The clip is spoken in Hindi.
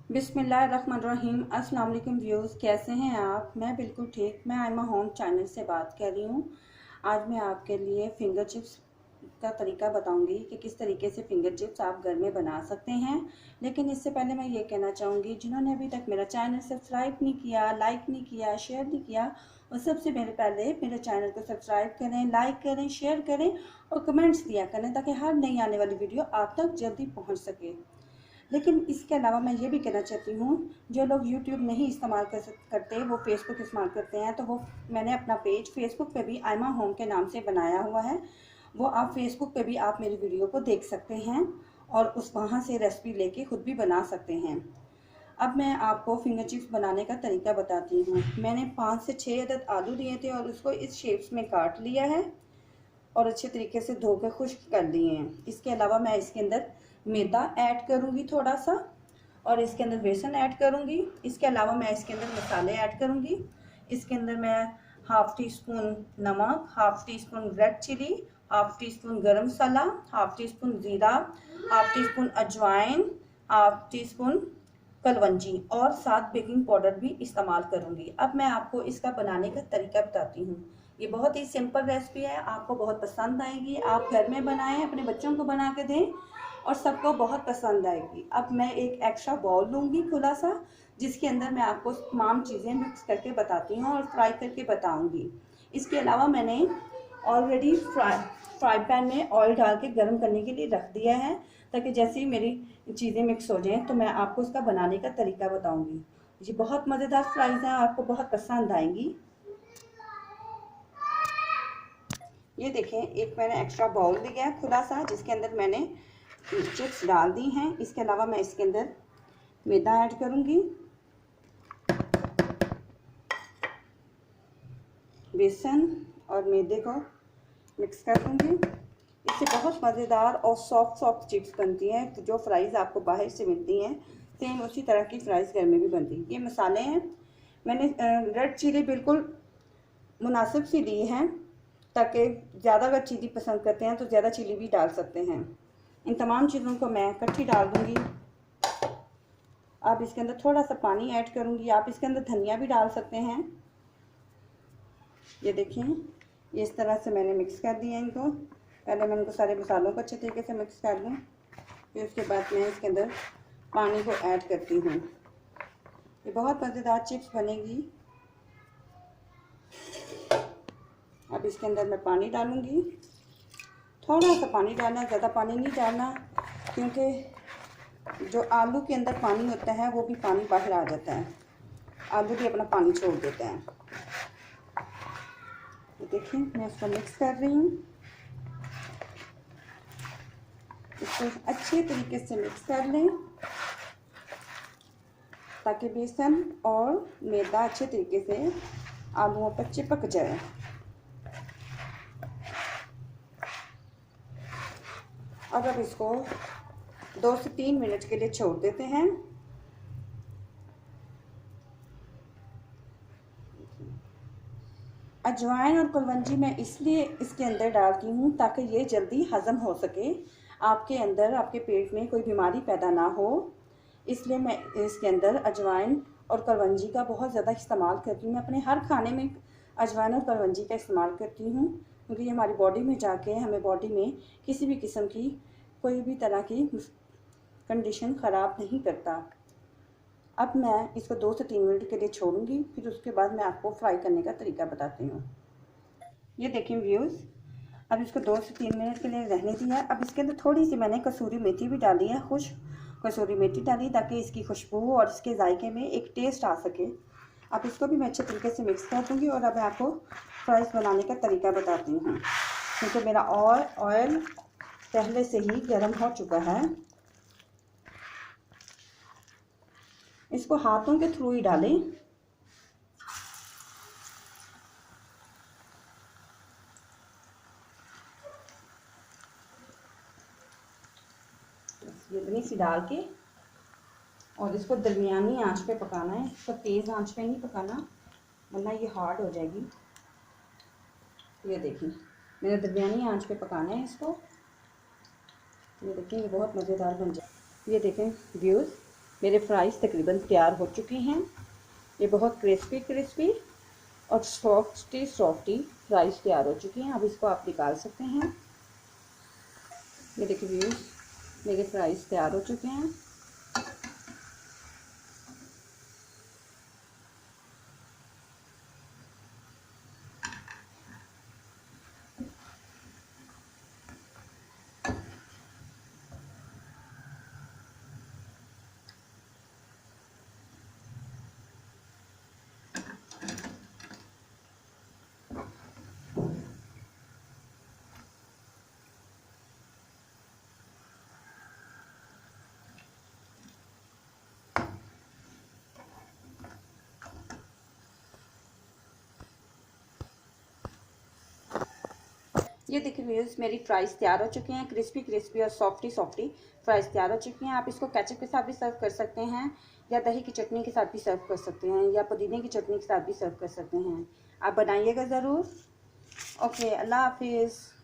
बिस्मिल्लाहिर्रहमानिर्रहीम। अस्सलाम वालेकुम व्यूज़, कैसे हैं आप? मैं बिल्कुल ठीक। मैं आयमा होम चैनल से बात कर रही हूँ। आज मैं आपके लिए फ़िंगर चिप्स का तरीका बताऊंगी कि किस तरीके से फ़िंगर चिप्स आप घर में बना सकते हैं। लेकिन इससे पहले मैं ये कहना चाहूँगी, जिन्होंने अभी तक मेरा चैनल सब्सक्राइब नहीं किया, लाइक नहीं किया, शेयर नहीं किया, और सबसे पहले मेरे चैनल को सब्सक्राइब करें, लाइक करें, शेयर करें और कमेंट्स दिया करें ताकि हर नई आने वाली वीडियो आप तक जल्दी पहुँच सके। लेकिन इसके अलावा मैं ये भी कहना चाहती हूँ, जो लोग यूट्यूब नहीं इस्तेमाल करते, वो फेसबुक इस्तेमाल करते हैं, तो वो मैंने अपना पेज फेसबुक पे भी आयमा होम के नाम से बनाया हुआ है। वो आप फेसबुक पे भी आप मेरी वीडियो को देख सकते हैं और उस वहाँ से रेसिपी लेके खुद भी बना सकते हैं। अब मैं आपको फिंगर चिप्स बनाने का तरीका बताती हूँ। मैंने 5 से 6 अदद आलू लिए थे और उसको इस शेप्स में काट लिया है और अच्छे तरीके से धो कर खुश्क कर दिए हैं। इसके अलावा मैं इसके अंदर मैदा ऐड करूँगी थोड़ा सा, और इसके अंदर बेसन ऐड करूँगी। इसके अलावा मैं इसके अंदर मसाले ऐड करूँगी। इसके अंदर मैं हाफ़ टी स्पून नमक, half teaspoon red chilli, half teaspoon garam masala, half teaspoon ज़ीरा, हाफ़ टी स्पून अजवाइन, हाफ़ टी स्पून कलवंजी और साथ बेकिंग पाउडर भी इस्तेमाल करूँगी। अब मैं आपको इसका बनाने का तरीका बताती हूँ। ये बहुत ही सिंपल रेसिपी है, आपको बहुत पसंद आएगी। आप घर में बनाएं, अपने बच्चों को बना के दें और सबको बहुत पसंद आएगी। अब मैं एक एक्स्ट्रा बाउल लूँगी खुला सा, जिसके अंदर मैं आपको तमाम चीज़ें मिक्स करके बताती हूँ और फ्राई करके बताऊँगी। इसके अलावा मैंने ऑलरेडी फ्राई पैन में ऑयल डाल के गर्म करने के लिए रख दिया है, ताकि जैसे ही मेरी चीज़ें मिक्स हो जाएं तो मैं आपको उसका बनाने का तरीका बताऊँगी। ये बहुत मज़ेदार फ्राइज़ हैं, आपको बहुत पसंद आएंगी। ये देखें, एक मैंने एक्स्ट्रा बाउल लिया है खुला सा, जिसके अंदर मैंने चिप्स डाल दी हैं। इसके अलावा मैं इसके अंदर मैदा ऐड करूँगी, बेसन और मैदे को मिक्स कर दूँगी। इससे बहुत मज़ेदार और सॉफ्ट चिप्स बनती हैं। तो जो फ्राइज़ आपको बाहर से मिलती हैं, सेम उसी तरह की फ्राइज़ घर में भी बनती हैं। ये मसाले हैं, मैंने रेड चिली बिल्कुल मुनासिब सी ली हैं, ताकि ज़्यादा अगर चिली पसंद करते हैं तो ज़्यादा चिली भी डाल सकते हैं। इन तमाम चीज़ों को मैं इकट्ठी डाल दूँगी। अब इसके अंदर थोड़ा सा पानी ऐड करूँगी। आप इसके अंदर धनिया भी डाल सकते हैं। ये देखिए, ये इस तरह से मैंने मिक्स कर दिया इनको। पहले मैं इनको सारे मसालों को अच्छे तरीके से मिक्स कर लूँ, फिर उसके बाद मैं इसके अंदर पानी को ऐड करती हूँ। ये बहुत मज़ेदार चिप्स बनेगी। अब इसके अंदर मैं पानी डालूँगी, थोड़ा सा पानी डालना, ज़्यादा पानी नहीं डालना, क्योंकि जो आलू के अंदर पानी होता है वो भी पानी बाहर आ जाता है, आलू भी अपना पानी छोड़ देता है। तो देखिए, मैं इसको मिक्स कर रही हूँ। इसको अच्छे तरीके से मिक्स कर लें ताकि बेसन और मैदा अच्छे तरीके से आलूओं पर चिपक जाए। अब इसको 2 से 3 मिनट के लिए छोड़ देते हैं। अजवाइन और कुलवंजी मैं इसलिए इसके अंदर डालती हूँ ताकि ये जल्दी हज़म हो सके, आपके अंदर, आपके पेट में कोई बीमारी पैदा ना हो। इसलिए मैं इसके अंदर अजवाइन और कुलवंजी का बहुत ज़्यादा इस्तेमाल करती हूँ। मैं अपने हर खाने में अजवाइन और कुलवंजी का इस्तेमाल करती हूँ, क्योंकि ये हमारी बॉडी में जाके हमें बॉडी में किसी भी किस्म की कोई भी तरह की कंडीशन ख़राब नहीं करता। अब मैं इसको 2 से 3 मिनट के लिए छोड़ूंगी, फिर उसके बाद मैं आपको फ्राई करने का तरीका बताती हूँ। ये देखें व्यूज़, अब इसको 2 से 3 मिनट के लिए रहने दिया। अब इसके अंदर थोड़ी सी मैंने कसूरी मेथी भी डाली है, कसूरी मेथी डाली ताकि इसकी खुशबू और इसके जायके में एक टेस्ट आ सके। अब इसको भी मैं अच्छे तरीके से मिक्स कर दूँगी और अब मैं आपको फ्राइज़ बनाने का तरीका बताती हूँ, क्योंकि मेरा ऑयल पहले से ही गर्म हो चुका है। इसको हाथों के थ्रू ही डालें। ये इतनी सी डाल के और इसको दरमियानी आंच पे पकाना है। इसको तेज़ आंच पे नहीं पकाना, वरना ये हार्ड हो जाएगी। ये देखिए, मैंने दरमियानी आंच पे पकाना है इसको। ये देखिए, ये बहुत मज़ेदार बन जाए। ये देखें व्यूज़, मेरे फ्राइज़ तकरीबन तैयार हो चुके हैं। ये बहुत क्रिस्पी क्रिस्पी और सॉफ्टी सॉफ्टी फ्राइज़ तैयार हो चुके हैं। अब इसको आप निकाल सकते हैं। ये देखिए व्यूज़, मेरे फ्राइज़ तैयार हो चुके हैं। ये देखिए व्यूअर्स, मेरी फ्राइज़ तैयार हो चुके हैं। क्रिस्पी क्रिस्पी और सॉफ्टी सॉफ्टी फ्राइज़ तैयार हो चुकी हैं। आप इसको केचप के साथ भी सर्व कर सकते हैं, या दही की चटनी के साथ भी सर्व कर सकते हैं, या पुदीने की चटनी के साथ भी सर्व कर सकते हैं। आप बनाइएगा ज़रूर। ओके, अल्लाह हाफिज़।